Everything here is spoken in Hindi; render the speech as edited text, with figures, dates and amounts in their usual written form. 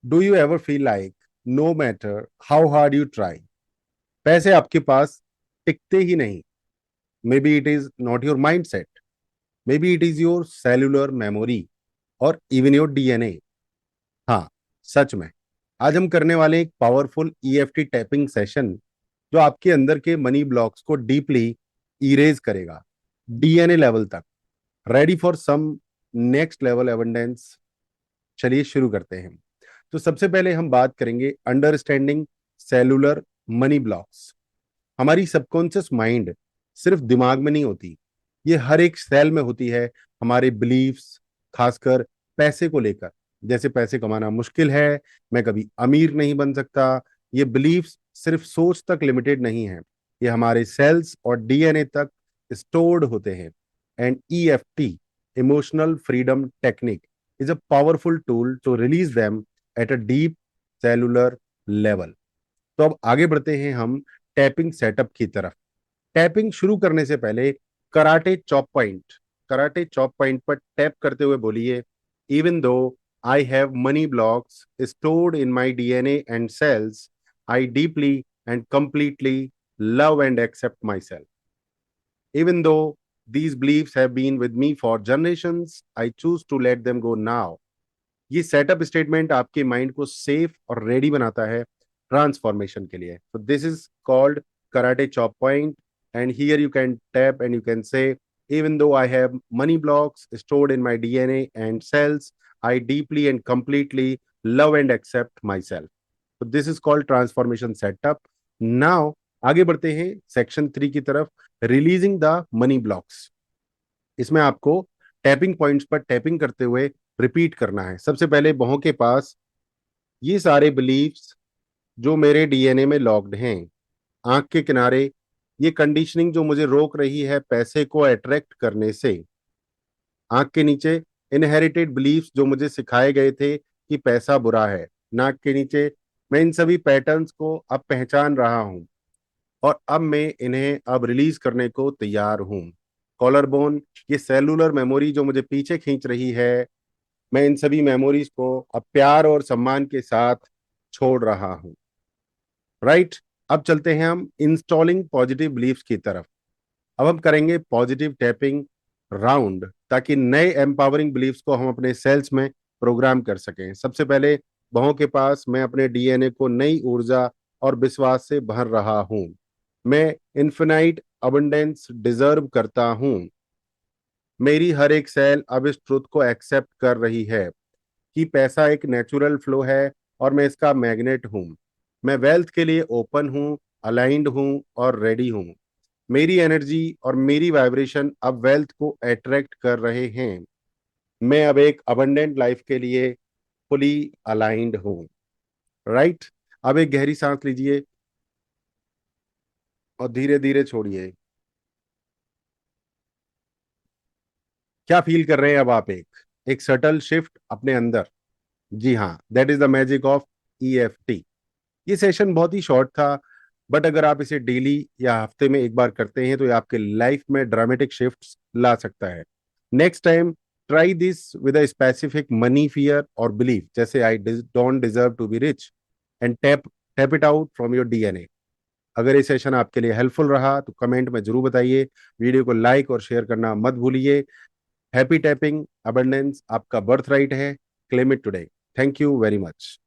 Do you ever feel like no matter how hard you try, पैसे आपके पास टिकते ही नहीं? Maybe it is not your mindset, maybe it is your cellular memory और इवन योर डीएनए। हाँ, सच में। आज हम करने वाले एक पावरफुल ईएफटी टैपिंग सेशन जो आपके अंदर के मनी ब्लॉक्स को डीपली इरेज करेगा, डीएनए लेवल तक। Ready for some next level abundance? चलिए शुरू करते हैं। तो सबसे पहले हम बात करेंगे अंडरस्टैंडिंग सेलुलर मनी ब्लॉक्स। हमारी सबकॉन्शियस माइंड सिर्फ दिमाग में नहीं होती, ये हर एक सेल में होती है। हमारे बिलीफ्स, खासकर पैसे को लेकर, जैसे पैसे कमाना मुश्किल है, मैं कभी अमीर नहीं बन सकता। ये बिलीफ्स सिर्फ सोच तक लिमिटेड नहीं है, ये हमारे सेल्स और डीएनए तक स्टोर्ड होते हैं। And EFT, emotional freedom technique, is a powerful tool to release them at a deep cellular level. तो अब आगे बढ़ते हैं हम टैपिंग सेटअप की तरफ। टैपिंग शुरू करने से पहले कराटे चॉप पॉइंट पर टैप करते हुए बोलिए, even though I have money blocks stored in my DNA and cells, I deeply and completely love and accept myself. Even though these beliefs have been with me for generations, I choose to let them go now. ये सेटअप स्टेटमेंट आपके माइंड को सेफ और रेडी बनाता है ट्रांसफॉर्मेशन के लिए। तो this is called karate chop point, and here you can tap and you can say, even though I have money blocks stored in my DNA and cells, I deeply and completely love and accept myself. So this is called transformation setup. Now आगे बढ़ते हैं सेक्शन 3 की तरफ, रिलीजिंग द मनी ब्लॉक्स। इसमें आपको टैपिंग पॉइंट्स पर टैपिंग करते हुए रिपीट करना है। सबसे पहले बहु के पास ये सारे बिलीव्स जो मेरे डीएनए में लॉक्ड हैं। आंख के किनारे ये कंडीशनिंग जो मुझे रोक रही है पैसे को अट्रैक्ट करने से। आंख के नीचे इनहेरिटेड बिलीव्स जो मुझे सिखाए गए थे कि पैसा बुरा है। नाक के नीचे मैं इन सभी पैटर्न्स को अब पहचान रहा हूं और अब मैं इन्हें अब रिलीज करने को तैयार हूं। कॉलर बोन, ये सेलुलर मेमोरी जो मुझे पीछे खींच रही है, मैं इन सभी मेमोरीज को अब प्यार और सम्मान के साथ छोड़ रहा हूं। राइट। अब चलते हैं हम इंस्टॉलिंग पॉजिटिव बिलीफ्स की तरफ। अब हम करेंगे पॉजिटिव टैपिंग राउंड, ताकि नए एम्पावरिंग बिलीफ्स को हम अपने सेल्स में प्रोग्राम कर सकें। सबसे पहले बहु के पास मैं अपने डीएनए को नई ऊर्जा और विश्वास से भर रहा हूं। मैं इन्फिनाइट अबंडेंस डिजर्व करता हूं। मेरी हर एक सेल अब इस ट्रुथ को एक्सेप्ट कर रही है कि पैसा एक नेचुरल फ्लो है और मैं इसका मैग्नेट हूं। मैं वेल्थ के लिए ओपन हूं, अलाइंड हूं और रेडी हूं। मेरी एनर्जी और मेरी वाइब्रेशन अब वेल्थ को अट्रैक्ट कर रहे हैं। मैं अब एक अबंडेंट लाइफ के लिए फुली अलाइंड हूं। राइट। अब एक गहरी सांस लीजिए और धीरे धीरे छोड़िए। क्या फील कर रहे हैं अब आप? एक सटल शिफ्ट अपने अंदर। जी हाँ, that is the magic of EFT. ये सेशन बहुत ही शॉर्ट था, बट अगर आप इसे डेली या हफ्ते में एक बार करते हैं तो ये आपके लाइफ में ड्रामेटिक शिफ्ट्स ला सकता है। Next time try this with a specific money fear और बिलीफ, जैसे I don't deserve to be rich, and tap tap it out from your DNA. अगर ये सेशन आपके लिए हेल्पफुल रहा तो कमेंट में जरूर बताइए। वीडियो को लाइक और शेयर करना मत भूलिए। हैप्पी टैपिंग, अबंडेंस आपका बर्थ राइट है। Claim it today. Thank you very much.